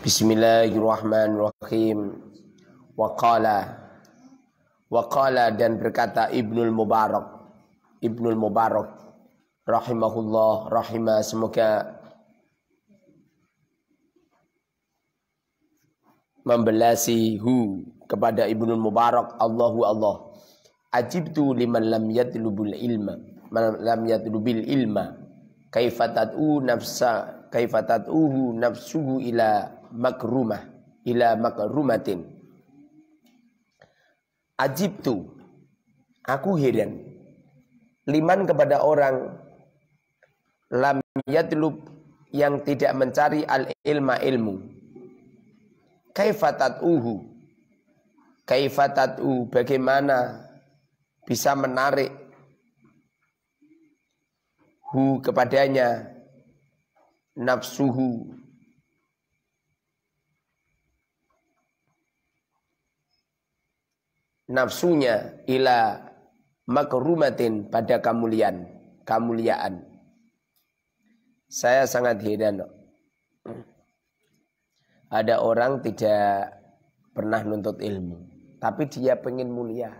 Bismillahirrahmanirrahim. Waqala dan berkata Ibnul Mubarak rahimahullah, semoga membelasi kepada Ibnul Mubarak Allah. Ajibtu liman lam yatlubil ilma kaifa tad'uhu nafsuhu ila makrumatin. Ajibtu, aku heran liman kepada orang lam yatlub yang tidak mencari ilmu. Kaifa tad'u, bagaimana bisa menarik kepadanya nafsunya ila makrumatin, pada kemuliaan. Saya sangat heran. Ada orang tidak pernah nuntut ilmu, tapi dia pengen mulia.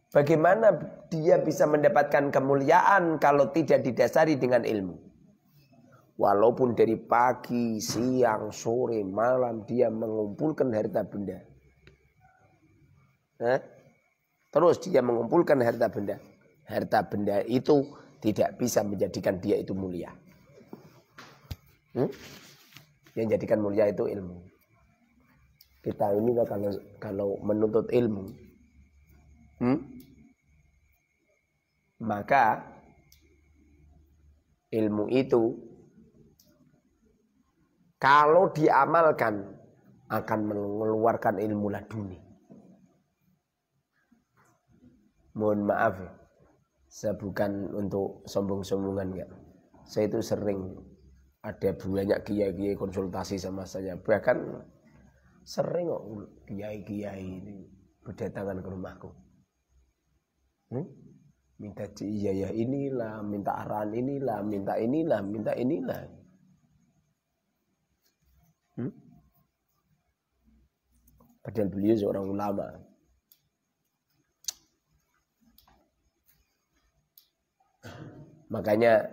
Bagaimana dia bisa mendapatkan kemuliaan kalau tidak didasari dengan ilmu? Walaupun dari pagi, siang, sore, malam dia mengumpulkan harta benda. Terus dia mengumpulkan harta benda. Harta benda itu tidak bisa menjadikan dia itu mulia. Yang jadikan mulia itu ilmu. Kita ini kalau menuntut ilmu, maka ilmu itu kalau diamalkan akan mengeluarkan ilmu laduni. Mohon maaf, saya bukan untuk sombong-sombongan ya. Saya itu sering ada banyak kiai-kiai konsultasi sama saya. Bahkan sering kok kiai-kiai ini berdatangan ke rumahku. Minta ijazah inilah, minta arahan inilah, minta inilah. Padahal beliau seorang ulama. Makanya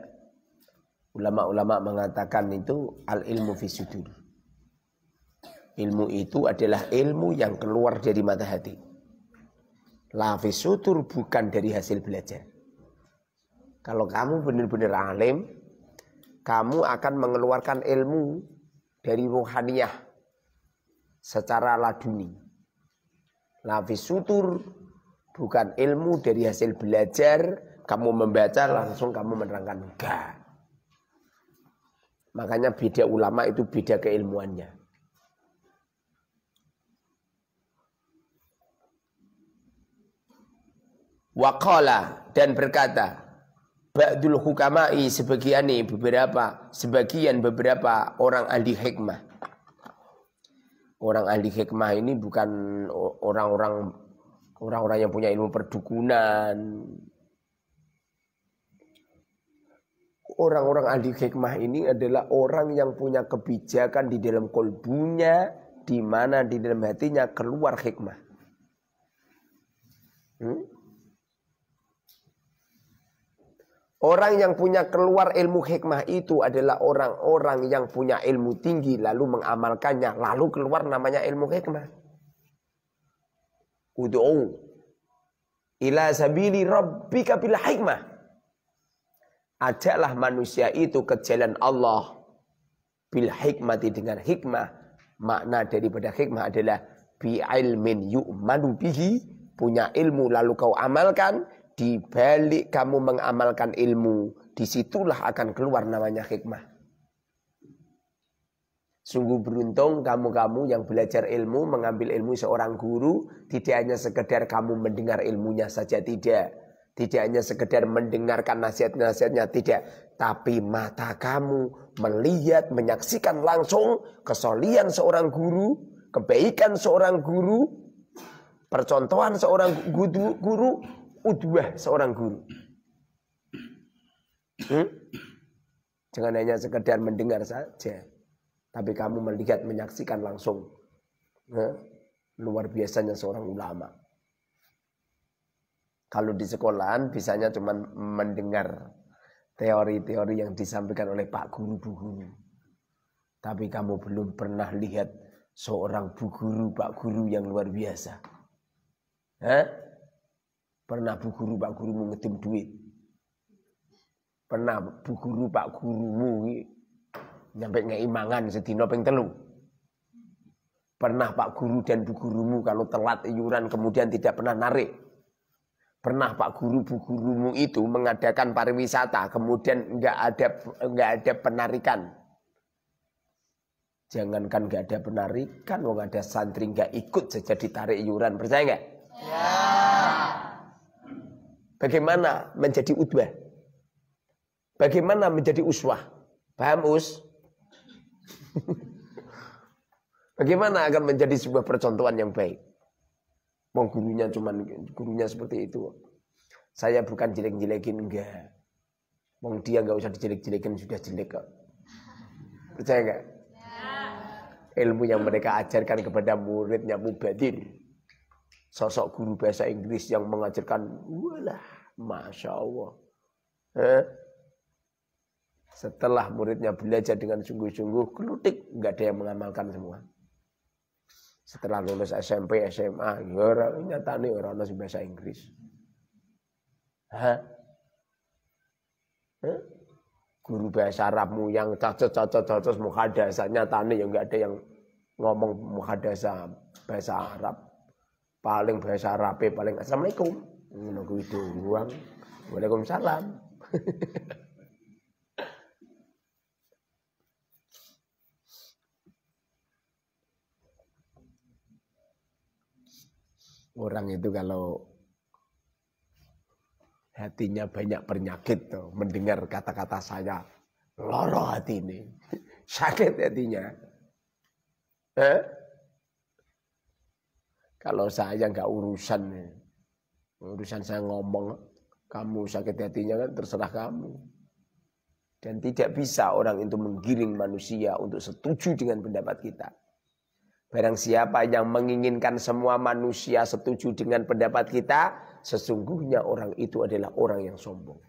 ulama-ulama mengatakan itu al-ilmu fi sudur. Ilmu itu adalah ilmu yang keluar dari mata hati. La fi sudur, bukan dari hasil belajar. Kalau kamu benar-benar alim, kamu akan mengeluarkan ilmu dari rohaniyah secara laduni. La fi sudur, bukan ilmu dari hasil belajar. Kamu membaca langsung kamu menerangkan, enggak. Makanya beda ulama itu beda keilmuannya. Waqala, dan berkata ba'dul hukama'i, sebagian beberapa orang ahli hikmah. Orang ahli hikmah ini bukan orang-orang yang punya ilmu perdukunan. Orang-orang ahli hikmah ini adalah orang yang punya kebijakan di dalam kolbunya, di mana di dalam hatinya keluar hikmah. Orang yang punya keluar ilmu hikmah itu adalah orang-orang yang punya ilmu tinggi lalu mengamalkannya, lalu keluar namanya ilmu hikmah. Ud'u ila sabili rabbika bil hikmah. Ajaklah manusia itu ke jalan Allah bil hikmati, dengan hikmah. Makna daripada hikmah adalah bi ilmin yu'manu bihi, punya ilmu lalu kau amalkan. Di balik kamu mengamalkan ilmu, disitulah akan keluar namanya hikmah. Sungguh beruntung kamu-kamu yang belajar ilmu, mengambil ilmu seorang guru. Tidak hanya sekedar kamu mendengar ilmunya saja, tidak. Tidak hanya sekedar mendengarkan nasihat-nasihatnya, tidak. Tapi mata kamu melihat, menyaksikan langsung kesolian seorang guru, kebaikan seorang guru, percontohan seorang guru, udwah seorang guru. Jangan hanya sekedar mendengar saja, Tapi kamu melihat, menyaksikan langsung luar biasanya seorang ulama. Kalau di sekolahan bisanya cuma mendengar teori-teori yang disampaikan oleh Pak Guru, Bu Guru. Tapi kamu belum pernah lihat seorang Bu Guru, Pak Guru yang luar biasa. Pernah Bu Guru, Pak Gurumu ngetim duit? Pernah Bu Guru, Pak Gurumu nyampe ngeimangan sedina ping 3? Pernah Pak Guru dan Bu Gurumu kalau telat iuran kemudian tidak pernah narik? Pernah Pak Guru, Bu Gurumu itu mengadakan pariwisata kemudian enggak ada penarikan? Jangankan enggak ada penarikan, wong ada santri enggak ikut saja ditarik iuran, percaya enggak? Ya. Bagaimana menjadi udwah? Bagaimana menjadi uswah? Paham us? Bagaimana akan menjadi sebuah percontohan yang baik? Mau gurunya seperti itu. Saya bukan jelek-jelekin, enggak. Mau dia enggak usah dijelek-jelekin, sudah jelek kok. Percaya enggak? Ya. Ilmu yang mereka ajarkan kepada muridnya Mubadir. Sosok guru bahasa Inggris yang mengajarkan, walah, Masya Allah. Setelah muridnya belajar dengan sungguh-sungguh, kelutik, enggak ada yang mengamalkan semua. Setelah lulus SMP, SMA, ya nyatane ora ono sing bahasa Inggris. Guru bahasa Arabmu yang cocok muhadasah, nyatane ya enggak ada yang ngomong muhadasah bahasa Arab. Paling bahasa Arab paling Assalamualaikum. Ngono kuwi doang. Waalaikumsalam. Orang itu kalau hatinya banyak penyakit tuh, mendengar kata-kata saya, loro hati ini, sakit hatinya. Kalau saya nggak urusan saya ngomong, kamu sakit hatinya kan terserah kamu. Dan tidak bisa orang itu menggiring manusia untuk setuju dengan pendapat kita. Barang siapa yang menginginkan semua manusia setuju dengan pendapat kita, sesungguhnya orang itu adalah orang yang sombong.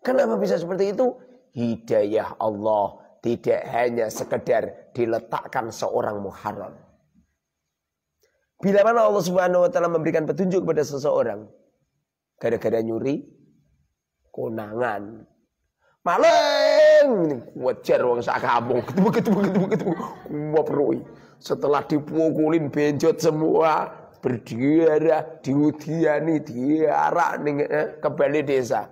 Kenapa bisa seperti itu? Hidayah Allah tidak hanya sekedar diletakkan seorang muharram. Bila mana Allah Subhanahu wa taala memberikan petunjuk kepada seseorang gara-gara nyuri, konangan, maling, wajar wong sak kampung, ketemu, waproi. Setelah dipukulin benjot semua, berdarah, diudiani, diarak ke balai desa.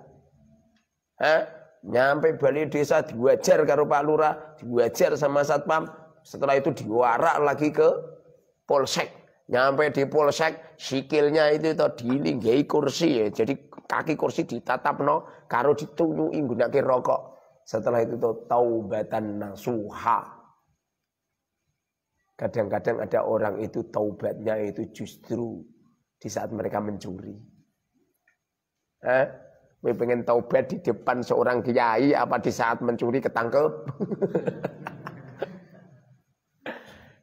Nyampe balai desa diwajar karo Pak Lurah, diwajar sama Satpam. Setelah itu diwarak lagi ke Polsek. Nyampe di Polsek, sikilnya itu dilinggahi kursi ya. Jadi kaki kursi ditatapno karo ditunyuki nggunakake rokok. Setelah itu taubatan nasuha. Kadang-kadang ada orang itu taubatnya itu justru di saat mereka mencuri. Kowe pengen taubat di depan seorang kiai apa di saat mencuri ketangkep?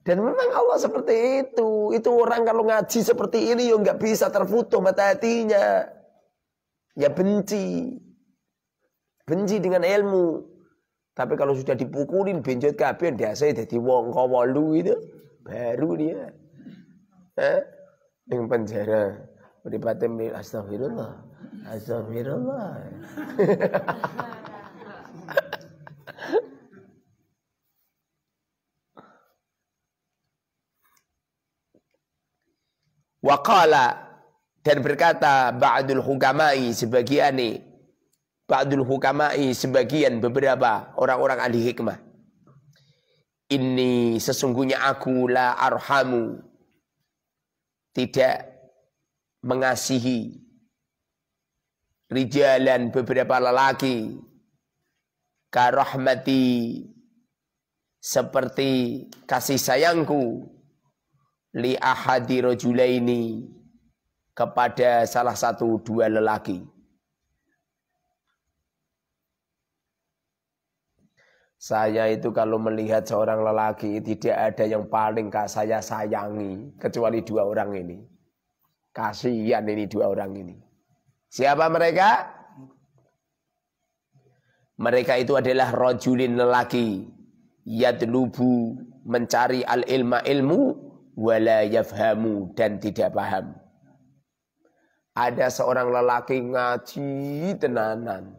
Dan memang Allah seperti itu. Itu orang kalau ngaji seperti ini ya nggak bisa terfutuh mata hatinya. Ya benci. Benci dengan ilmu. Tapi kalau sudah dipukulin benjot kabeh biasanya jadi wong kawolu itu baru dia. Ning penjara. Mripate mrip astagfirullah. Astagfirullah. Waqala dan berkata ba'dul hukama'i sebagian beberapa orang-orang ahli hikmah. Ini sesungguhnya aku la arhamu tidak mengasihi rijalan beberapa lelaki karahmati seperti kasih sayangku li ahadi rajulaini kepada salah satu dua lelaki. Saya itu kalau melihat seorang lelaki tidak ada yang paling saya sayangi kecuali dua orang ini. Kasihan ini dua orang ini. Siapa mereka? Mereka itu adalah rajulin lelaki yadlubu mencari al-ilma ilmu wala yafhamu dan tidak paham. Ada seorang lelaki ngaji tenanan.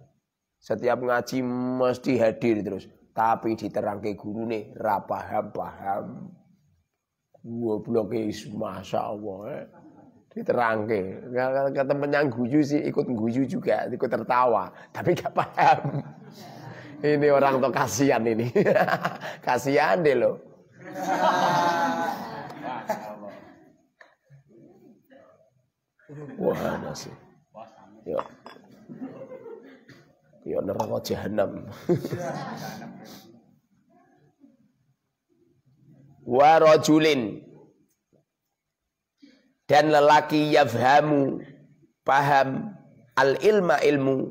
Setiap ngaji mesti hadir terus. Tapi diterangke gurune ra paham-paham. Goblok Masya Allah. Diterangke. Temen yang guyu sih ikut guyu juga. Ikut tertawa. Tapi gak paham. Ini orang tuh kasihan ini. Kasihan deh loh. Wah masih. Yo. Yo neraka jahanam. Wa rajulin dan lelaki yafhamu paham al ilma ilmu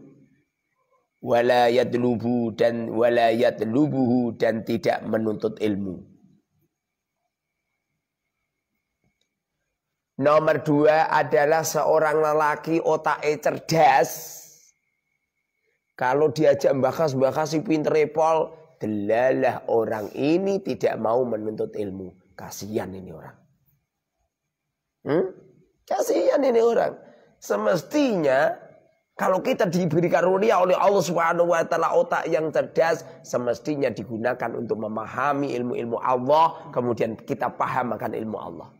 wala yadlubu dan wala yadlubuhu dan tidak menuntut ilmu. Nomor 2 adalah seorang lelaki otaknya cerdas. Kalau diajak bahas-bahas si pintere pol, delalah orang ini tidak mau menuntut ilmu. Kasihan ini orang. Kasihan ini orang. Semestinya kalau kita diberi karunia oleh Allah Subhanahu wa taala otak yang cerdas, semestinya digunakan untuk memahami ilmu-ilmu Allah, kemudian kita paham akan ilmu Allah.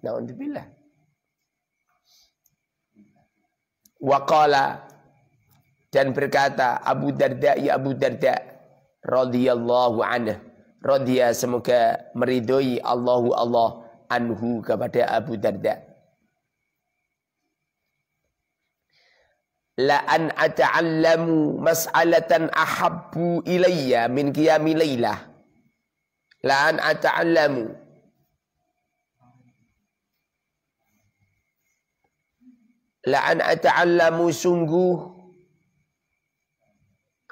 Na'udzubillah. Waqala dan berkata Abu Darda radhiyallahu anhu, radhiya semoga meridhoi Allah anhu kepada Abu Darda. La an ata'allamu mas'alatan ahabbu ilayya min qiyamil lailah. La an ata'allamu La'an ata'allamu sungguh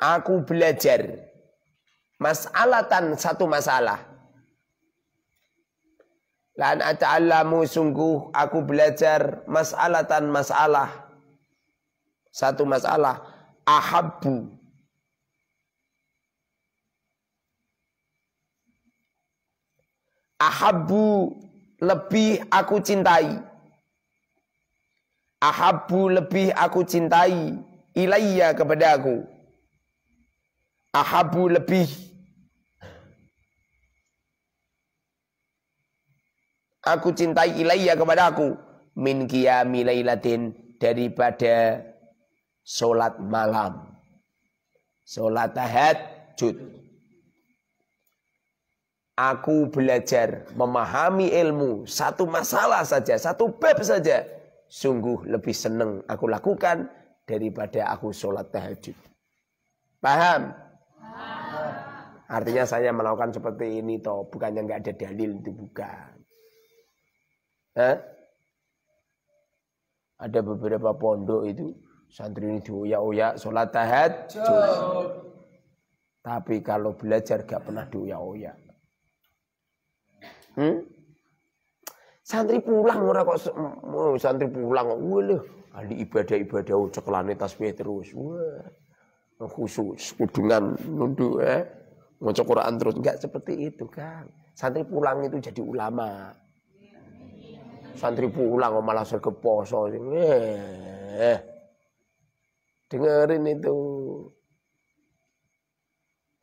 aku belajar mas'alatan satu masalah. La'an ata'allamu sungguh aku belajar mas'alatan masalah. Satu masalah ahabbu lebih aku cintai. Ahabbu lebih aku cintai ilayya kepada aku. Ahabbu lebih aku cintai ilayya kepada aku min qiyami lailatin daripada solat malam. Solat tahajud. Aku belajar memahami ilmu satu masalah saja, satu bab saja. Sungguh lebih senang aku lakukan daripada aku sholat tahajud. Paham? Artinya saya melakukan seperti ini toh, bukannya nggak ada dalil, itu bukan. Ada beberapa pondok itu santri ini dioyak-oyak sholat tahajud. Tapi kalau belajar gak pernah dioyak-oyak. Santri pulang ora kok santri pulang waduh ahli ibadah ceklane tasbih terus. Wah. Khusyuk kudungan nunduk maca Quran terus enggak seperti itu kan. Santri pulang itu jadi ulama. Santri pulang malah sergap poso. Dengerin itu.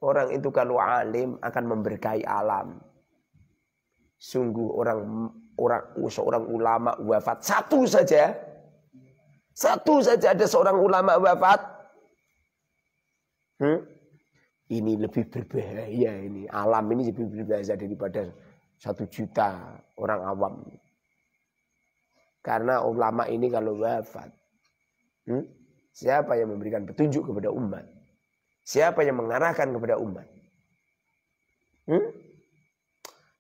Orang itu kalau alim akan memberkahi alam. Sungguh seorang ulama wafat satu saja ada seorang ulama wafat. Ini lebih berbahaya ini. Alam ini lebih berbahaya daripada 1 juta orang awam. Karena ulama ini kalau wafat, siapa yang memberikan petunjuk kepada umat? Siapa yang mengarahkan kepada umat?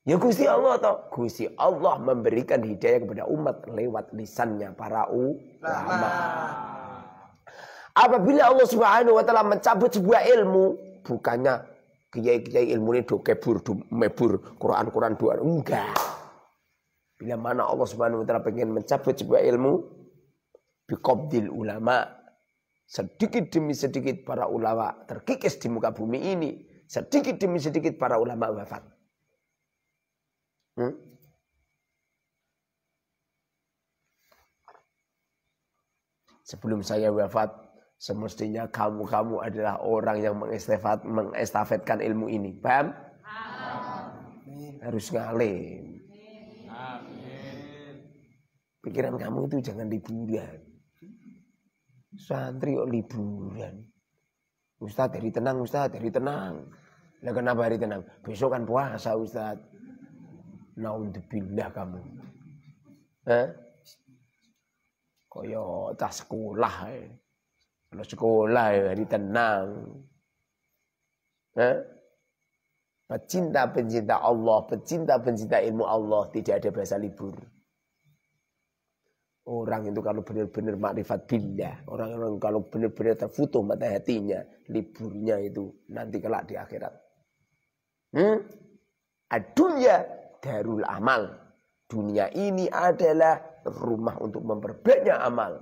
Ya Gusti Allah toh. Gusti Allah memberikan hidayah kepada umat lewat lisannya para ulama. Apabila Allah Subhanahu wa taala mencabut sebuah ilmu, bukannya kiai-kiai ilmu ini do kebur, do mebur, Quran-Quran doa, enggak. Bila mana Allah Subhanahu wa taala pengen mencabut sebuah ilmu, biqabdil ulama, sedikit demi sedikit para ulama terkikis di muka bumi ini, sedikit demi sedikit para ulama wafat. Sebelum saya wafat, semestinya kamu adalah orang yang mengestafetkan ilmu ini. Paham? Amin. Harus ngalim. Amin. Pikiran kamu itu jangan liburan. Santri kok liburan. Ustaz dari tenang, Ustaz dari tenang. Lah kenapa hari tenang? Besok kan puasa, Ustaz. Naudzubillah kamu. Kaya cah sekolah ya. Kalau sekolah ya hari tenang. Pecinta-pencinta Allah, pecinta-pencinta ilmu Allah, tidak ada bahasa libur. Orang itu kalau benar-benar makrifat billah, orang kalau benar-benar terfutuh mata hatinya, liburnya itu nanti kelak di akhirat. Adunya darul amal. Dunia ini adalah rumah untuk memperbanyak amal.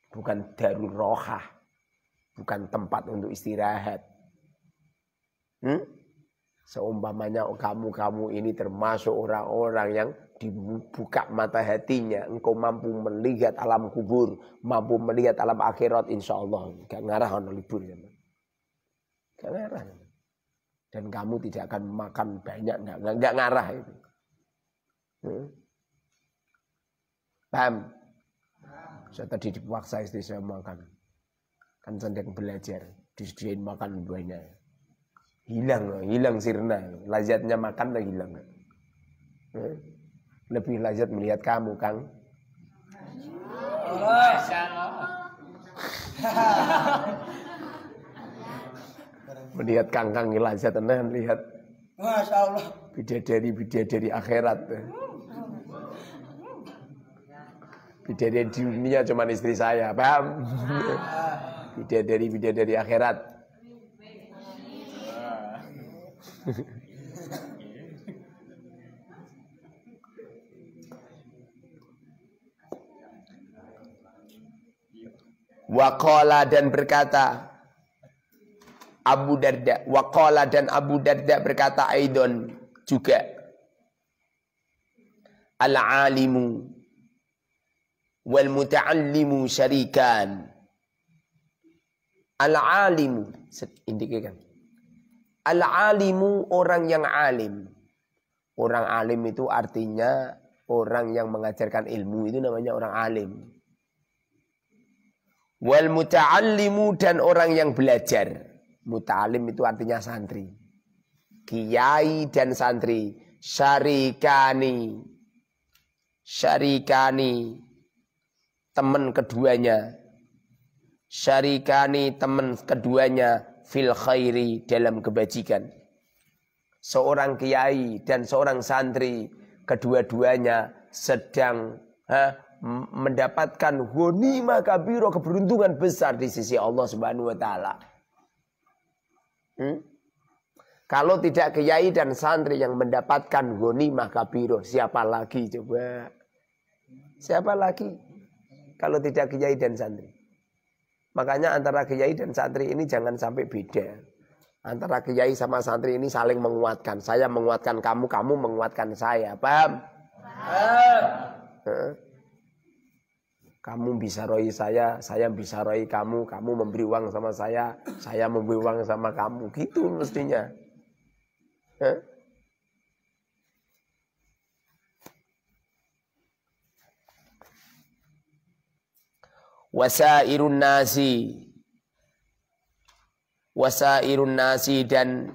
Bukan darul rohah. Bukan tempat untuk istirahat. Seumpamanya kamu ini termasuk orang-orang yang dibuka mata hatinya. Engkau mampu melihat alam kubur. Mampu melihat alam akhirat. Insya Allah. Gak ngarah ono libur. Gak ngarah. Dan kamu tidak akan makan banyak. Gak ngarah itu. Paham? Saya tadi dipaksa istri saya makan. Kan sedang belajar. Disediain makan banyak. Hilang sirna. Lazatnya makan tak hilang. Lebih lazat melihat kamu, Kang. Melihat Kang lazat tenan lihat. Masya Allah. Bidadari akhirat. Bidadari di dunia cuma istri saya, paham? Bidadari akhirat. Waqala dan berkata Abu Darda. Waqala dan Abu Darda berkata aidon juga. Al-alimu wal muta'allimu syarikan. Al-alimu indikan. Al-alimu orang yang alim. Orang alim itu artinya orang yang mengajarkan ilmu itu namanya orang alim. Wal muta'allimu dan orang yang belajar. Muta'alim itu artinya santri. Kiai dan santri. Syarikani. Teman keduanya. Syarikani teman keduanya. Fil khairi dalam kebajikan. Seorang kiai dan seorang santri. Kedua-duanya sedang mendapatkan ghanimah kabiro, keberuntungan besar di sisi Allah Subhanahu wa taala. Kalau tidak kiai dan santri yang mendapatkan ghanimah kabiro, siapa lagi coba? Siapa lagi? Kalau tidak kiai dan santri. Makanya antara kiai dan santri ini jangan sampai beda. Antara kiai sama santri ini saling menguatkan. Saya menguatkan kamu, kamu menguatkan saya. Paham? Paham. Kamu bisa roi saya bisa roi kamu, kamu memberi uang sama saya memberi uang sama kamu. Gitu mestinya. Wasairun nasi dan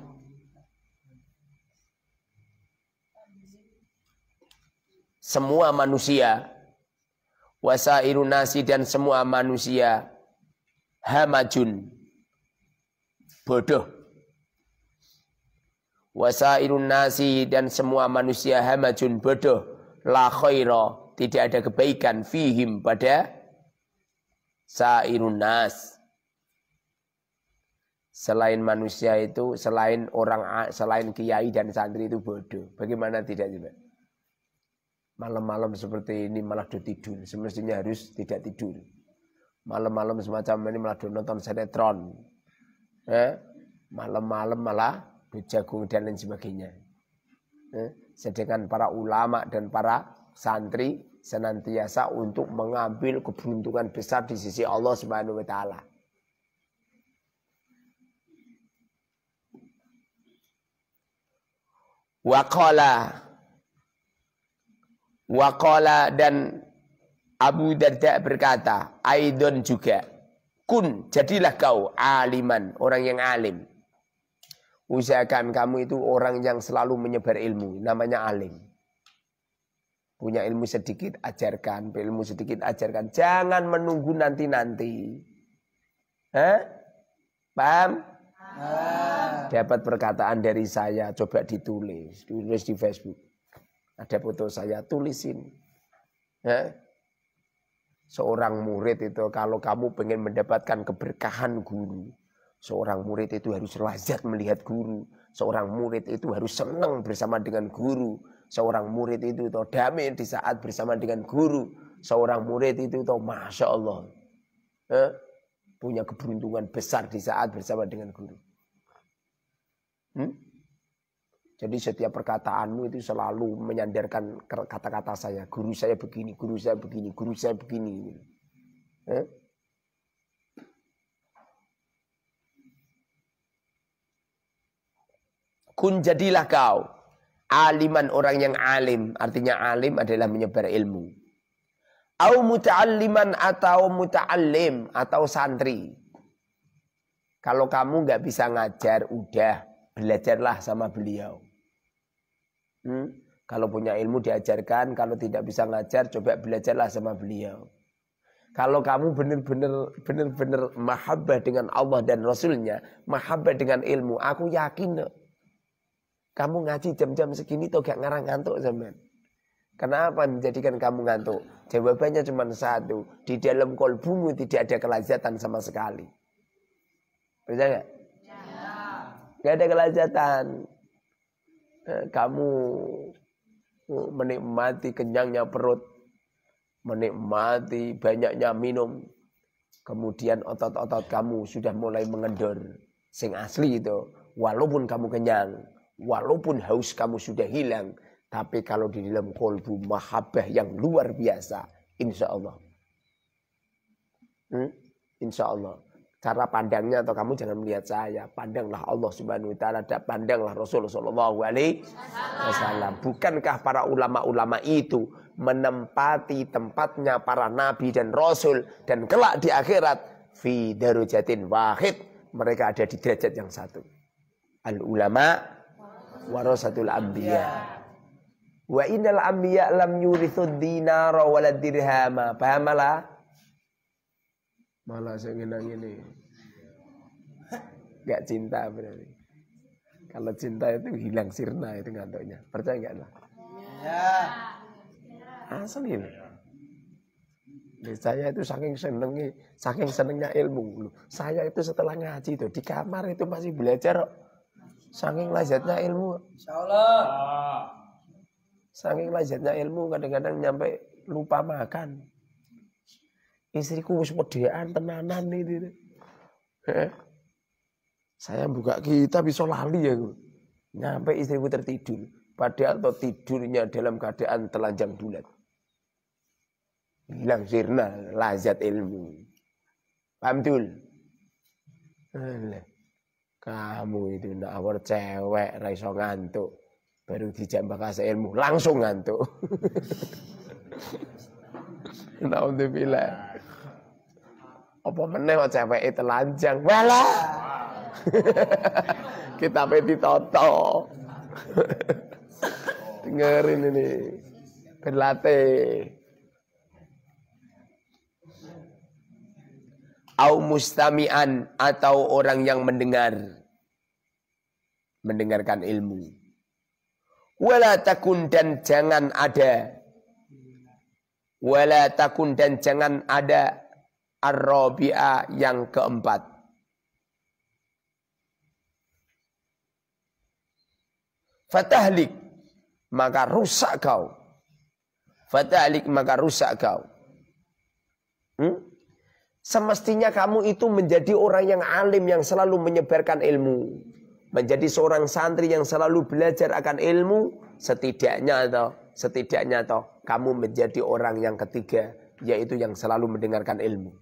semua manusia. Wasairun nasi dan semua manusia hamajun bodoh. Wasairun nasi dan semua manusia hamajun bodoh. La khaira, tidak ada kebaikan fihim pada Sairun nas. Selain manusia itu, selain kiai dan santri itu bodoh. Bagaimana tidak juga? Malam-malam seperti ini malah tidur. Semestinya harus tidak tidur. Malam-malam semacam ini malah nonton sinetron. Malam-malam malah berjagung dan lain sebagainya. Sedangkan para ulama dan para santri senantiasa untuk mengambil keberuntungan besar di sisi Allah Subhanahu wa taala. Waqala dan Abu Darda berkata, Aidon juga, kun jadilah kau aliman, orang yang alim. Usahakan kamu itu orang yang selalu menyebar ilmu, namanya alim. Punya ilmu sedikit, ajarkan. Ilmu sedikit, ajarkan. Jangan menunggu nanti-nanti. Paham? Dapat perkataan dari saya, coba ditulis di Facebook. Ada foto saya, tulisin. Seorang murid itu kalau kamu pengen mendapatkan keberkahan guru, seorang murid itu harus lazat melihat guru. Seorang murid itu harus senang bersama dengan guru. Seorang murid itu tahu damai di saat bersama dengan guru. Seorang murid itu tahu Masya Allah. Punya keberuntungan besar di saat bersama dengan guru. Jadi setiap perkataanmu itu selalu menyandarkan kata-kata saya. Guru saya begini, guru saya begini, guru saya begini. Kun jadilah kau aliman, orang yang alim. Artinya alim adalah menyebar ilmu. Au muta'alliman atau muta'allim atau santri. Kalau kamu nggak bisa ngajar, udah belajarlah sama beliau. Kalau punya ilmu diajarkan, kalau tidak bisa ngajar, coba belajarlah sama beliau. Kalau kamu benar-benar mahabbah dengan Allah dan Rasulnya, mahabbah dengan ilmu, aku yakin kamu ngaji jam-jam segini tuh gak ngarang ngantuk zaman. Kenapa menjadikan kamu ngantuk? Jawabannya cuma satu. Di dalam kolbumu tidak ada kelazatan sama sekali. Percaya gak? Gak ada kelazatan. Kamu menikmati kenyangnya perut. Menikmati banyaknya minum. Kemudian otot-otot kamu sudah mulai mengendor. Sing asli itu. Walaupun kamu kenyang. Walaupun haus kamu sudah hilang. Tapi kalau di dalam kolbu mahabbah yang luar biasa. Insya Allah. Insya Allah. Cara pandangnya atau kamu jangan melihat saya. Pandanglah Allah Subhanahu wa ta'ala. Pandanglah Rasulullah sallallahu alaihi wasallam. Bukankah para ulama-ulama itu menempati tempatnya para nabi dan rasul. Dan kelak di akhirat. Fi darujatin wahid. Mereka ada di derajat yang satu. Al-ulama warasatul anbiya. Wa innal anbiya lam yurithud dinara walad dirhama. Paham malah? Malah saya ini. Gak cinta berarti. Kalau cinta itu hilang sirna itu ngantuknya. Percaya enggak lah? Ya. Asli ini. Saya itu saking senengnya ilmu. Saya itu setelah ngaji itu di kamar itu masih belajar. Saking lazatnya ilmu. Insyaallah. Saking lazatnya ilmu kadang-kadang nyampe lupa makan. Istriku wis wedean tenanan itu. Saya buka kitab bisa lali ya. Nyampe istriku tertidur. Padahal tidurnya dalam keadaan telanjang bulat. Hilang sirna lazat ilmu. Paham betul? Kamu itu nak awal cewek raiso ngantuk. Baru dijambak kasih ilmu langsung ngantuk. Naudzubillah. Apa meneh kok cewek telanjang? Walah. Kita peti toto. Dengerin ini. Berlatih. Au mustami'an atau orang yang mendengarkan ilmu. Wala takun dan jangan ada. Wala takun dan jangan ada Ar-rabi'ah yang keempat. Fatahlik, maka rusak kau. Fatahlik, maka rusak kau. Semestinya kamu itu menjadi orang yang alim, yang selalu menyebarkan ilmu. Menjadi seorang santri yang selalu belajar akan ilmu. Setidaknya kamu menjadi orang yang ketiga, yaitu yang selalu mendengarkan ilmu.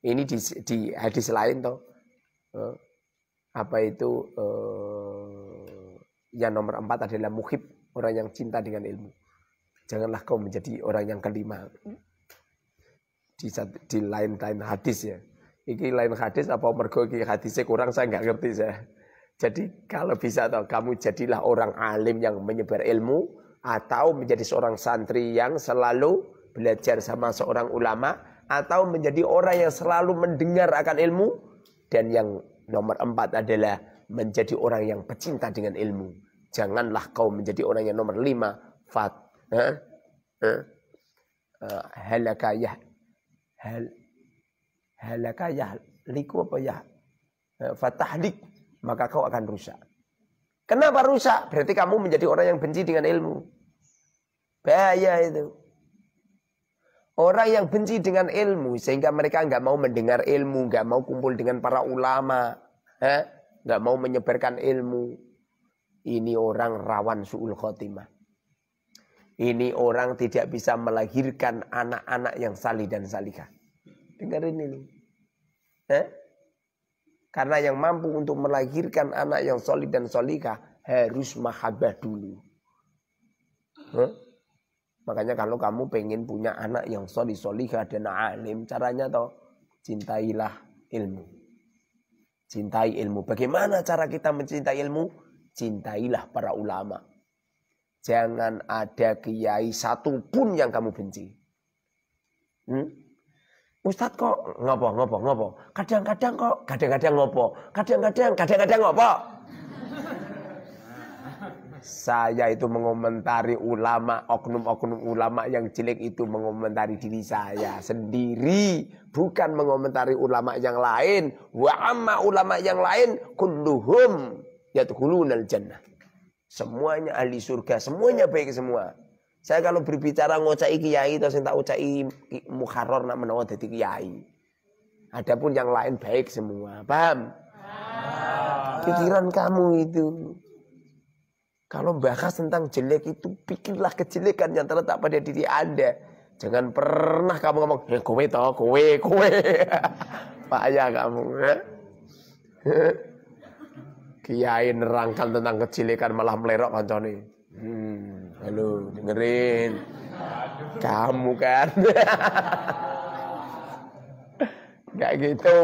Ini di hadis lain toh. Yang nomor 4 adalah muhib, orang yang cinta dengan ilmu. Janganlah kau menjadi orang yang kelima. Di lain-lain hadis ya. Ini lain hadis apa mergo iki hadisnya kurang, saya nggak ngerti saya. Jadi kalau bisa toh, kamu jadilah orang alim yang menyebar ilmu, atau menjadi seorang santri yang selalu belajar sama seorang ulama, atau menjadi orang yang selalu mendengar akan ilmu. Dan yang nomor 4 adalah menjadi orang yang pecinta dengan ilmu. Janganlah kau menjadi orang yang nomor 5. Halakayah liku apa ya? Fatahlik, maka kau akan rusak. Kenapa rusak? Berarti kamu menjadi orang yang benci dengan ilmu. Bahaya itu. Orang yang benci dengan ilmu sehingga mereka nggak mau mendengar ilmu, nggak mau kumpul dengan para ulama, nggak mau menyebarkan ilmu. Ini orang rawan su'ul khotimah. Ini orang tidak bisa melahirkan anak-anak yang salih dan salihah. Dengarin ini. Karena yang mampu untuk melahirkan anak yang salih dan salihah harus mahabbah dulu. Makanya kalau kamu pengen punya anak yang salih salihah dan alim, caranya toh cintailah ilmu. Cintai ilmu. Bagaimana cara kita mencintai ilmu? Cintailah para ulama. Jangan ada kiai satupun yang kamu benci. Ustadz kok ngopo? Kadang-kadang kok, kadang-kadang ngopo? Kadang-kadang ngopo? Saya itu mengomentari ulama, oknum-oknum ulama yang jelek itu mengomentari diri saya sendiri. Bukan mengomentari ulama yang lain. Wa amma ulama yang lain kulluhum yadkhulunal jannah. Semuanya ahli surga, semuanya baik semua. Saya kalau berbicara ngocai kiai atau sing tak ucai mukharrar nak menawa dadi kiai. Adapun yang lain baik semua. Paham? Pikiran kamu itu. Kalau bahas tentang jelek itu, pikirlah kejelekan yang terletak pada diri Anda. Jangan pernah kamu ngomong, kowe toh, kowe. Payah kamu. Kiai nerangkan tentang kejelekan malah melerok kancane. Halo, dengerin. Kamu kan. Gak gitu.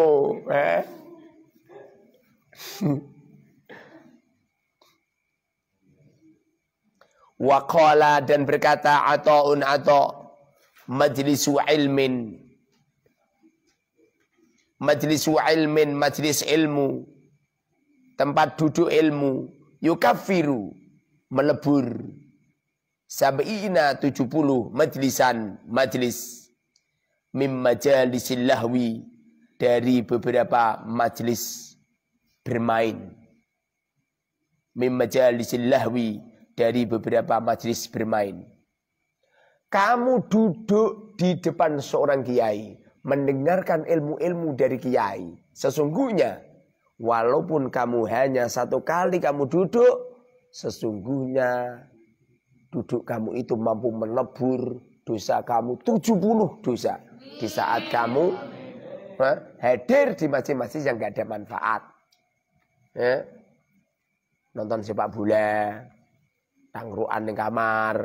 Waqala, dan berkata Ata'un Ata', majlisu ilmin, majlis ilmu, tempat duduk ilmu, yukaffiru, melebur, sab'ina 70 majlis, mim majalisil lahwi, dari beberapa majlis bermain, mim majalisil lahwi, dari beberapa majlis bermain. Kamu duduk di depan seorang kiai, mendengarkan ilmu-ilmu dari kiai. Sesungguhnya, walaupun kamu hanya 1 kali kamu duduk, sesungguhnya duduk kamu itu mampu melebur dosa kamu 70 dosa. Di saat kamu hadir di masjid-masjid yang gak ada manfaat. Nonton sepak bola, tangruan di kamar.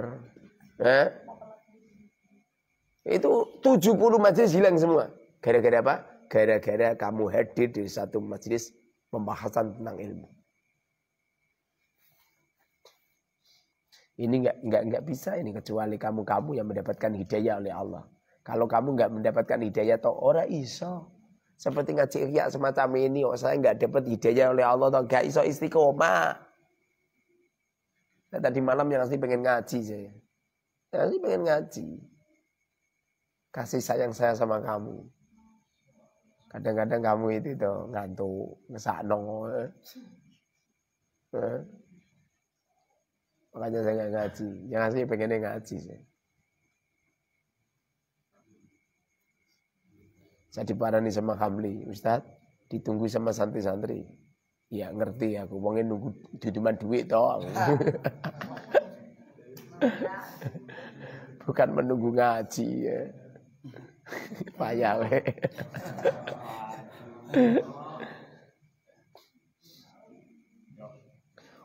Itu 70 majelis hilang semua. Gara-gara apa? Gara-gara kamu hadir di satu majelis pembahasan tentang ilmu. Ini enggak bisa ini kecuali kamu yang mendapatkan hidayah oleh Allah. Kalau kamu enggak mendapatkan hidayah toh ora iso. Seperti ngaji Ihya semacam ini, saya enggak dapat hidayah oleh Allah toh enggak iso istiqomah. Saya tadi malam yang asli pengen ngaji saya. Yang asli pengen ngaji. Kasih sayang saya sama kamu. Kadang-kadang kamu itu tuh ngantuk, ngesakno. Makanya saya nggak ngaji. Yang asli pengennya ngaji saya. Saya diparani sama Kamli, Ustadz, ditunggu sama santri-santri. Ya ngerti aku, wongnya nunggu cuma duit toh. Bukan menunggu ngaji ya. Payah we.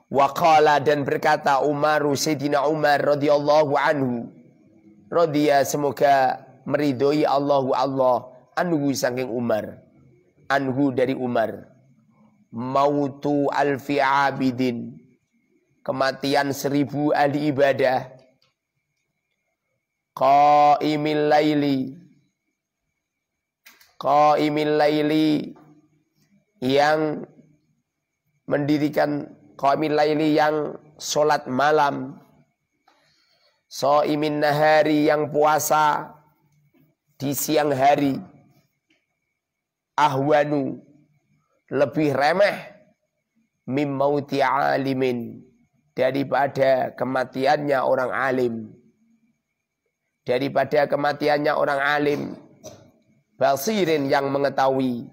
Waqala dan berkata Sayyidina Umar radhiyallahu anhu. Radhiya semoga meridhoi Allah anhu saking Umar. Anhu dari Umar. Mautu alfi abidin. Kematian 1000 ahli ibadah. Qaimil laili yang mendirikan qaimil laili yang sholat malam, shaimin nahari yang puasa di siang hari, ahwanu lebih remeh mim mauti alimin daripada kematiannya orang alim. Daripada kematiannya orang alim, basirin yang mengetahui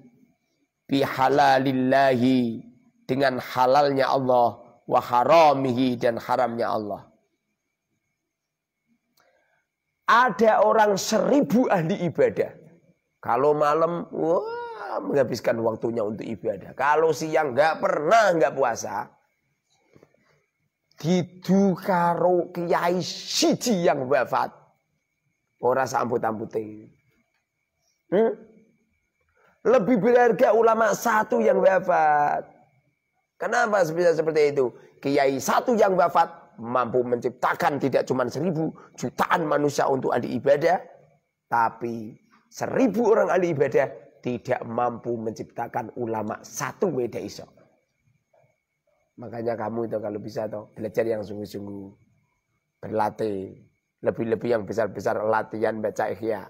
bihalalillahi dengan halalnya Allah wa haramihi dan haramnya Allah. Ada orang 1000 ahli ibadah. Kalau malam menghabiskan waktunya untuk ibadah. Kalau siang nggak puasa. Didu karo kiai siji yang wafat. Ora sambut-ambute. Lebih berharga ulama satu yang wafat. Kenapa bisa seperti itu? Kiai satu yang wafat mampu menciptakan tidak cuma 1000 jutaan manusia untuk ahli ibadah, tapi 1000 orang ahli ibadah tidak mampu menciptakan ulama satu weda iso. Makanya kamu itu kalau bisa toh belajar yang sungguh-sungguh, berlatih. Lebih-lebih yang besar-besar latihan baca Ihya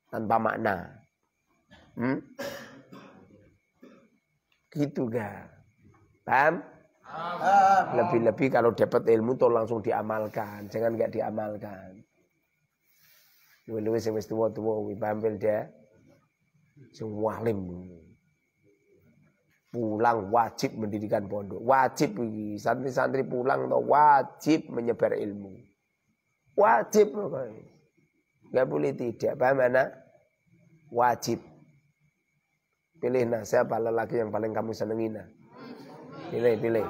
tanpa makna. Gitu gak? Paham? Lebih-lebih kalau dapat ilmu tuh langsung diamalkan, jangan gak diamalkan. Luwe-luwe sing wis tuwa-tuwa kuwi paham dia. Sing walim. Pulang wajib mendirikan pondok. Wajib iki, santri-santri pulang tuh wajib menyebar ilmu. Wajib pokoknya. Gak boleh tidak. Paham anak? Wajib. Pilih nah siapa lelaki yang paling kamu senengin nah. Pilih.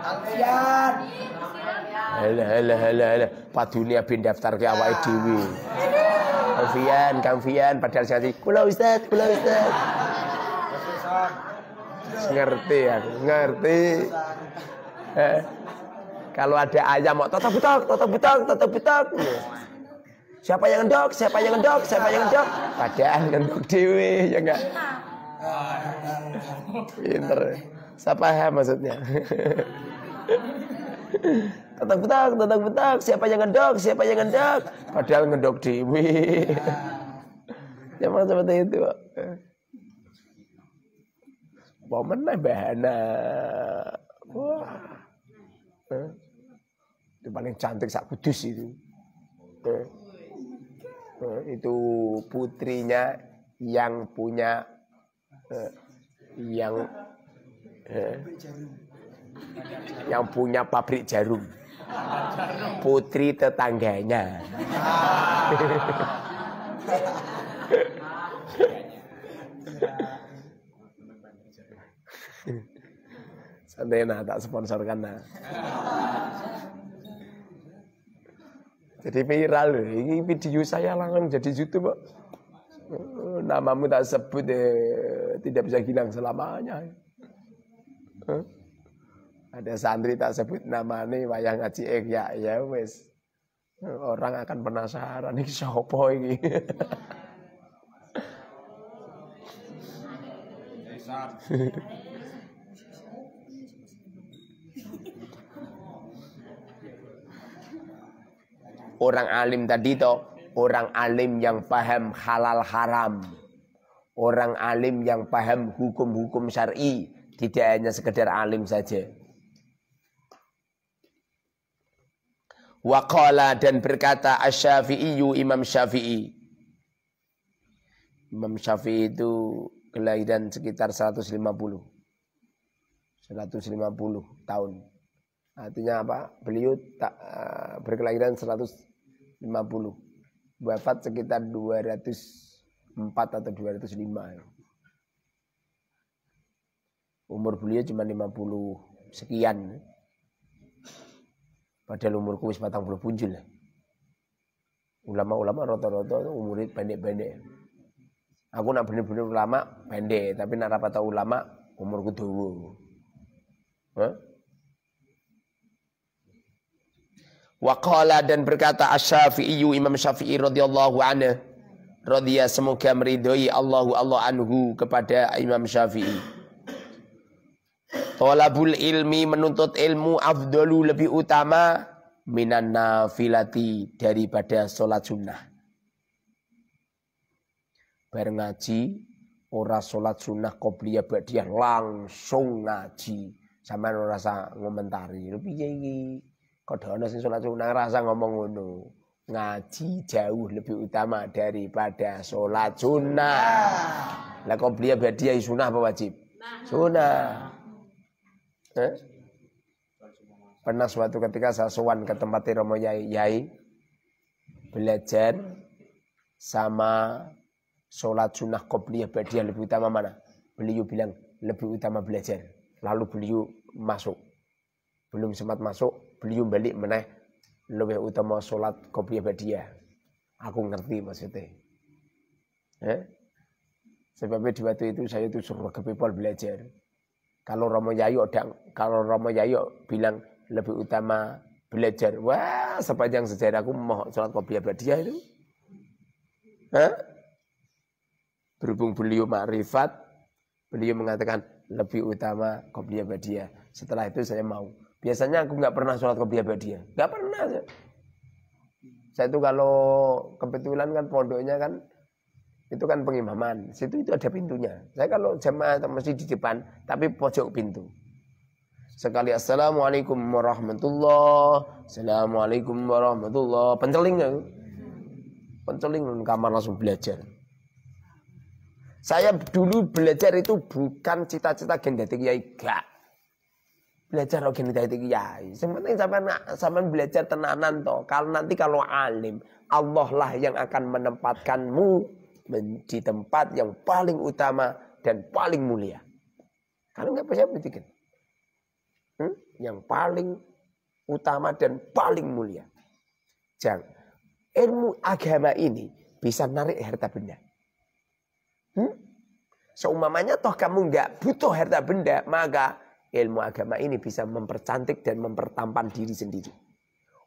Alfian. Halah. Pak dunia bin daftar ke awake dhewe. Kang Fian padahal jadi kula Ustaz. Ngerti aku, ngerti. Kalau ada ayam mau totok butok. Siapa yang ngendok? Padahal ngendok dewe ya enggak. Pinter. Siapa ya maksudnya? Totok butok. Siapa yang ngendok? Padahal ngendok dewe. Ya macam seperti itu. Mau meneh bahana. Wah. Itu paling cantik sak Kudus itu. Itu putrinya yang punya yang punya pabrik jarum. Putri tetangganya. Santai nah, tak sponsorkan nah. Jadi viral loh. Ini video saya langsung jadi YouTube, Pak. Namamu tak sebut tidak bisa hilang selamanya. Ada santri tak sebut namanya wayang ngaji ya wes. Orang akan penasaran ini siapa ini. Orang alim tadi toh orang alim yang paham halal haram, orang alim yang paham hukum-hukum syar'i, tidak hanya sekedar alim saja. Waqala dan berkata Asy-Syafi'i, Imam Syafi'i. Imam Syafi'i itu kelahiran sekitar 150 tahun. Artinya apa? Beliau berkelahiran 150. Wafat sekitar 204 atau 205. Umur beliau cuma 50 sekian. Padahal umurku wis 40 punjul. Ulama-ulama rata-rata umurnya pendek-pendek. Aku nak bener-bener ulama pendek, tapi nak rapata ulama umurku dawa. Waqala dan berkata Asy-Syafi'i, Imam Syafi'i radhiyallahu anhu, radhiya semoga meridhoi Allah anhu kepada Imam Syafi'i. Thalabul ilmi menuntut ilmu afdalu lebih utama minan nafilati daripada salat sunnah. Bareng ngaji ora salat sunnah qobliyah ba'diyah langsung ngaji. Sampeyan ora rasa ngomentari. Lho piye iki? Kok ana sing salat sunnah rasa ngomong ngono. Ngaji jauh lebih utama daripada salat sunnah. Lah qobliyah ba'diyah sunnah apa wajib? Sunnah. Pernah suatu ketika saya sowan ke tempat Romo Yai belajar sama sholat sunnah qobliyah ba'diyah lebih utama mana? Beliau bilang lebih utama belajar. Lalu beliau masuk. Belum sempat masuk, beliau balik meneh lebih utama sholat qobliyah ba'diyah. Aku ngerti maksudnya. Sebabnya di waktu itu saya itu suruh ke people belajar. Kalau Romo Yayo bilang lebih utama belajar. Wah, sepanjang sejarahku mau sholat qobliyah ba'diyah itu. Berhubung beliau makrifat, beliau mengatakan lebih utama qobliyah ba'diyah. Setelah itu saya mau. Biasanya aku nggak pernah sholat qobliyah ba'diyah. Nggak pernah. Saya itu kalau kebetulan kan pondoknya kan itu kan pengimaman. Situ itu ada pintunya. Saya kalau jamaah mesti di depan, tapi pojok pintu. Sekali assalamualaikum warahmatullah, assalamualaikum warahmatullah. Penceling kamar langsung belajar. Saya dulu belajar itu bukan cita-cita gen dadi kiai, gak. Belajar gen dadi kiai. Sebenarnya sampean belajar tenanan toh. Kalau alim, Allah lah yang akan menempatkanmu di tempat yang paling utama dan paling mulia. Kalau enggak bisa buktikan. Yang paling utama dan paling mulia. Jangan. Ilmu agama ini bisa narik harta benda. Seumpamanya toh kamu enggak butuh harta benda, maka ilmu agama ini bisa mempercantik dan mempertampan diri sendiri.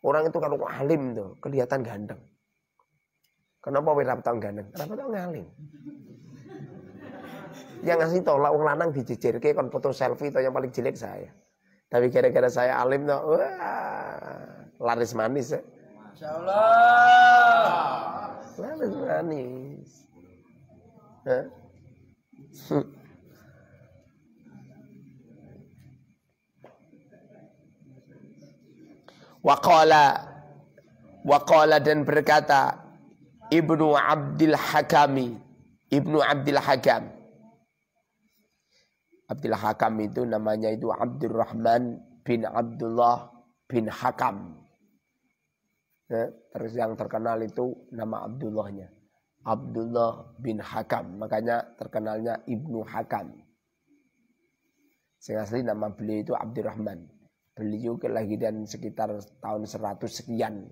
Orang itu kalau alim tuh kelihatan ganteng. Kenapa wira tau ganteng? Kenapa tau ngalim? Yang ngasih tau lah wong lanang dijejerke kon foto selfie to yang paling jelek saya. Tapi gara-gara saya alim tuh, wah, laris manis ya. Masyaallah. Laris manis. Waqala dan berkata Ibnu Abdul Hakam. Abdul Hakam itu namanya itu Abdurrahman bin Abdullah bin Hakam. Terus yang terkenal itu nama Abdullahnya. Abdullah bin Hakam. Makanya terkenalnya Ibnu Hakam. Yang asli nama beliau itu Abdurrahman. Beliau kelahiran sekitar tahun 100 sekian.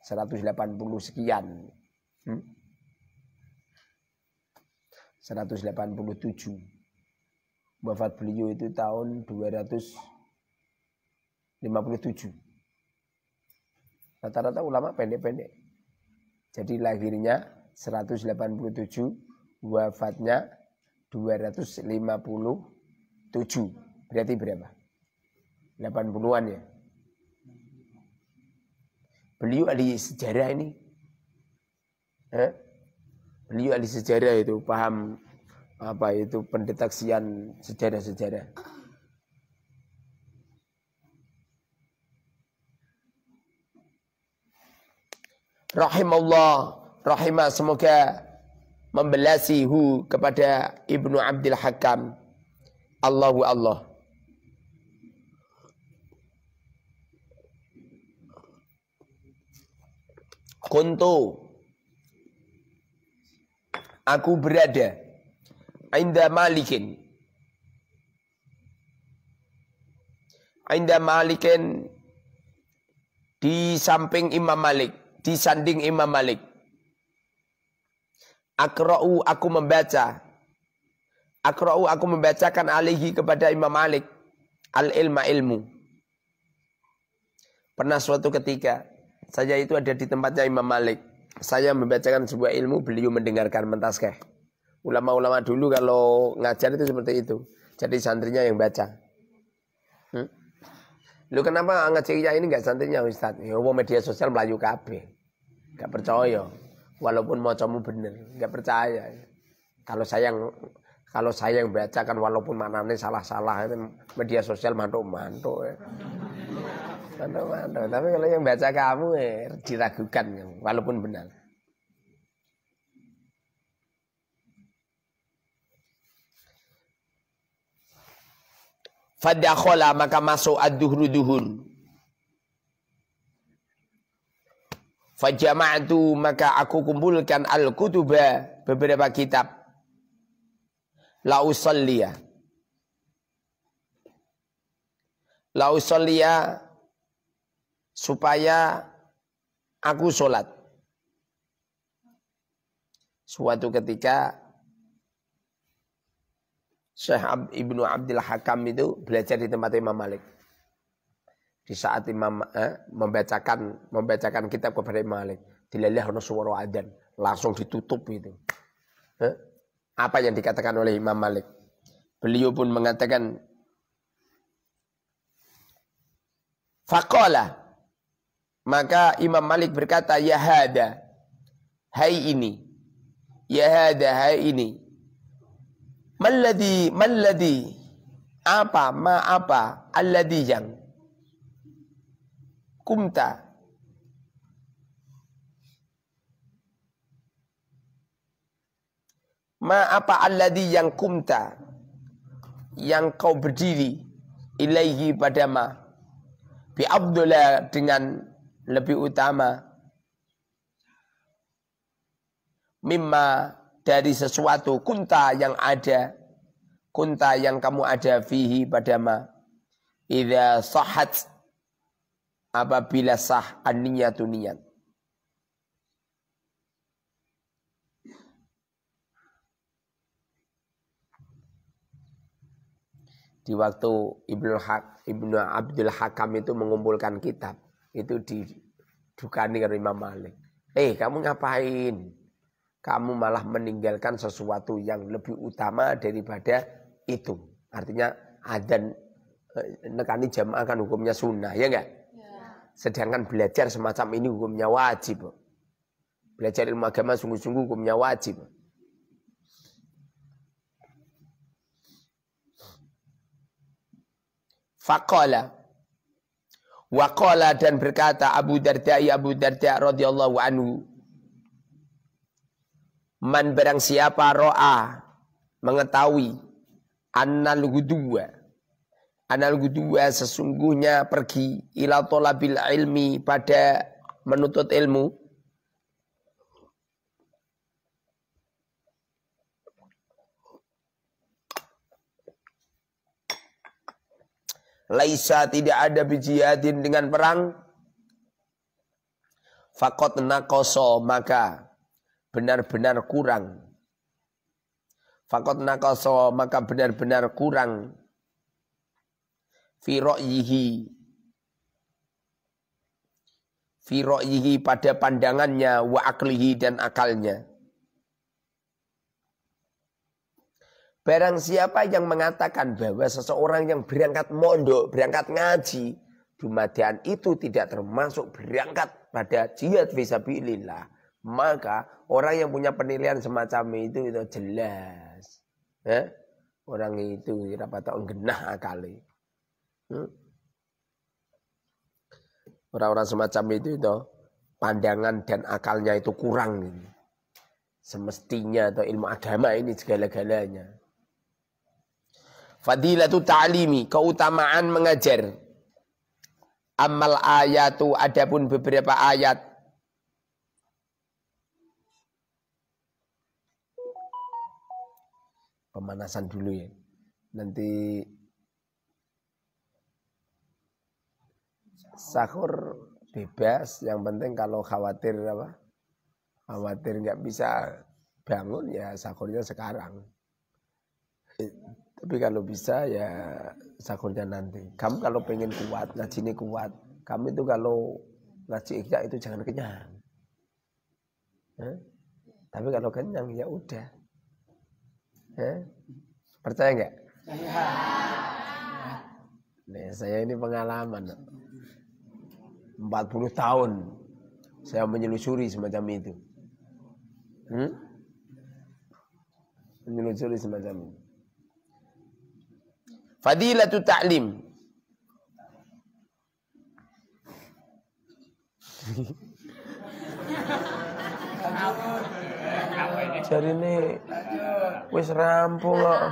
180 sekian. 187. Wafat beliau itu tahun 257. Rata-rata ulama pendek-pendek. Jadi lahirnya 187, wafatnya 257. Berarti berapa? 80-an ya. Beliau ahli sejarah ini. Beliau ahli sejarah itu, paham apa itu pendeteksian sejarah-sejarah. Rahimah semoga membelasi kepada Ibnu Abdul Hakam. Allahu Allah. Kuntu, aku berada inda Malikin di samping Imam Malik, di sanding Imam Malik. Akra'u, aku membacakan alaihi kepada Imam Malik al-ilma, ilmu. Pernah suatu ketika saya itu ada di tempatnya Imam Malik. Saya membacakan sebuah ilmu, beliau mendengarkan mentaskeh. Ulama-ulama dulu kalau ngajar itu seperti itu. Jadi santrinya yang baca. Lu kenapa ngajar ini enggak santrinya Ustaz? Ya media sosial melayu kabeh. Enggak percaya. Walaupun macamu bener, enggak percaya. Kalau saya yang baca kan walaupun maknanya salah-salah, itu media sosial mantuk-mantuk ya. Mantuk-mantuk. Tapi kalau yang baca kamu diragukan walaupun benar. Fadakhala, maka masuk ad-duhru duhur. Fajama'tu, maka aku kumpulkan al-kutuba, beberapa kitab. La usalliya supaya aku sholat. Suatu ketika Syekh Ibnu Abdul Hakam itu belajar di tempat Imam Malik. Di saat Imam membacakan kitab kepada Imam Malik, dilalih ana suara adzan, langsung ditutup itu. Apa yang dikatakan oleh Imam Malik? Beliau pun mengatakan, faqala, maka Imam Malik berkata, ya hada, hai ini, ya hada, hai ini. Malladhi, apa, alladhi yang kumta, apa alladhi yang kumta, yang kau berdiri, ilaihi pada ma, bi abdullah, dengan lebih utama, mimma, dari sesuatu, kunta yang kamu ada, fihi pada ma, idza sahhat, apabila sah an-niyatu, niat. Di waktu Ibnu Abdul Hakam itu mengumpulkan kitab, itu didukani oleh Imam Malik. Kamu ngapain? Kamu malah meninggalkan sesuatu yang lebih utama daripada itu. Artinya adzan nekani jamaah kan hukumnya sunnah, ya enggak? Ya. Sedangkan belajar semacam ini hukumnya wajib. Belajar ilmu agama sungguh-sungguh hukumnya wajib. Faqala, waqala, dan berkata Abu Darda radhiyallahu anhu, man barang siapa ro'a, mengetahui, annal guduwa sesungguhnya pergi, ila thalabil ilmi, pada menuntut ilmu, laisa, tidak ada bijihadin, dengan perang, faqad naqasa, maka benar-benar kurang. Faqad naqasa, maka benar-benar kurang. Fi ra'yihi, pada pandangannya, wa aklihi, dan akalnya. Barang siapa yang mengatakan bahwa seseorang yang berangkat mondok, berangkat ngaji, dumadian itu tidak termasuk berangkat pada jihad fisabilillah, Maka orang yang punya penilaian semacam itu jelas. Orang itu dapat genah akali. Orang-orang semacam itu pandangan dan akalnya itu kurang. Semestinya atau ilmu agama ini segala-galanya. Fadilatu ta'limi, keutamaan mengajar. Amal ayatu, adapun beberapa ayat. Pemanasan dulu ya. Nanti sahur bebas, yang penting kalau khawatir khawatir nggak bisa bangun ya sahurnya sekarang. Tapi kalau bisa ya sahurnya nanti. Kamu kalau pengen kuat, ngaji ini kuat. Kamu itu kalau ngaji ikhya itu jangan kenyang. Tapi kalau kenyang ya udah. Percaya nggak? Nah, saya ini pengalaman. 40 tahun saya menyelusuri semacam itu. Menyelusuri semacam itu. Fadilatu ta'lim. Cari ini wis rampung kok.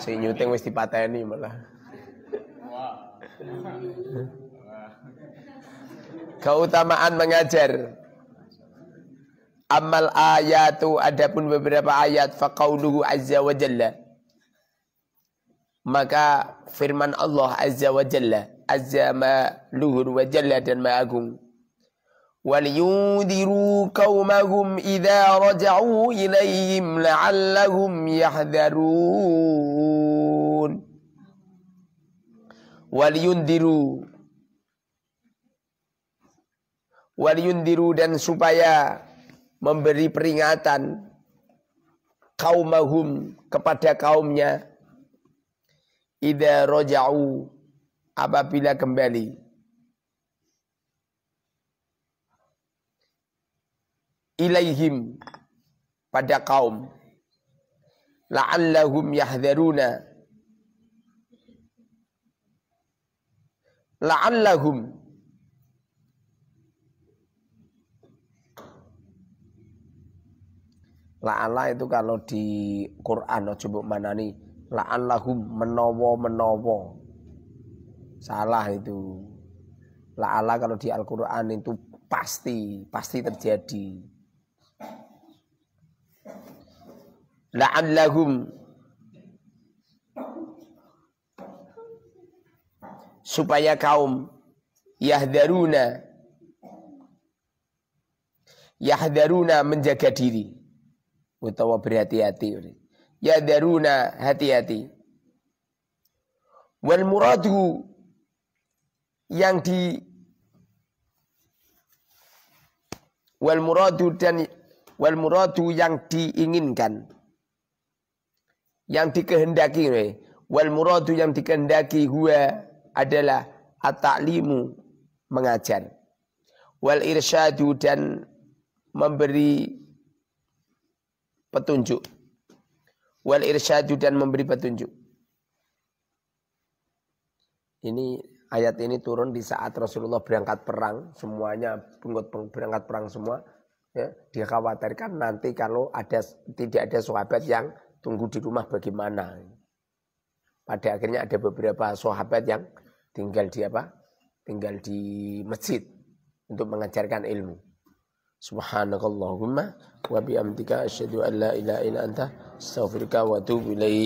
Si nyuting wis dipateni malah. Keutamaan mengajar. Amal ayatu, adapun beberapa ayat, faqauluhu azza wa jalla. Maka firman Allah azza wa jalla, azza ma luhur wa jalla dan ma agung. وَلْيُنذِرُوا قَوْمَهُمْ إِذَا رَجَعُوا إِلَيْهِمْ لَعَلَّهُمْ يَحْذَرُونَ وَلْيُنذِرُوا dan supaya memberi peringatan qaumahum kepada kaumnya idza raja'u apabila kembali ilaihim pada kaum la'allahum yahdharuna la'allahum la'alla itu kalau di Quran coba manani la'allahum menowo salah itu. La'alla kalau di Al-Quran itu pasti terjadi. La'allahum supaya kaum yahdharuna menjaga diri utawa berhati-hati. Yahdharuna hati-hati. Wal muradu yang diinginkan, yang dikehendaki, huwa adalah at-ta'limu mengajar, wal irsyadu dan memberi petunjuk, Ini ayat ini turun di saat Rasulullah berangkat perang, semuanya berangkat perang semua. Ya, dikhawatirkan nanti kalau tidak ada sahabat yang tunggu di rumah bagaimana. Pada akhirnya ada beberapa sahabat yang tinggal di masjid untuk mengajarkan ilmu. Subhanakallahumma wa bihamdika asyhadu an la ilaha illa anta astaghfiruka wa atubu ilaik.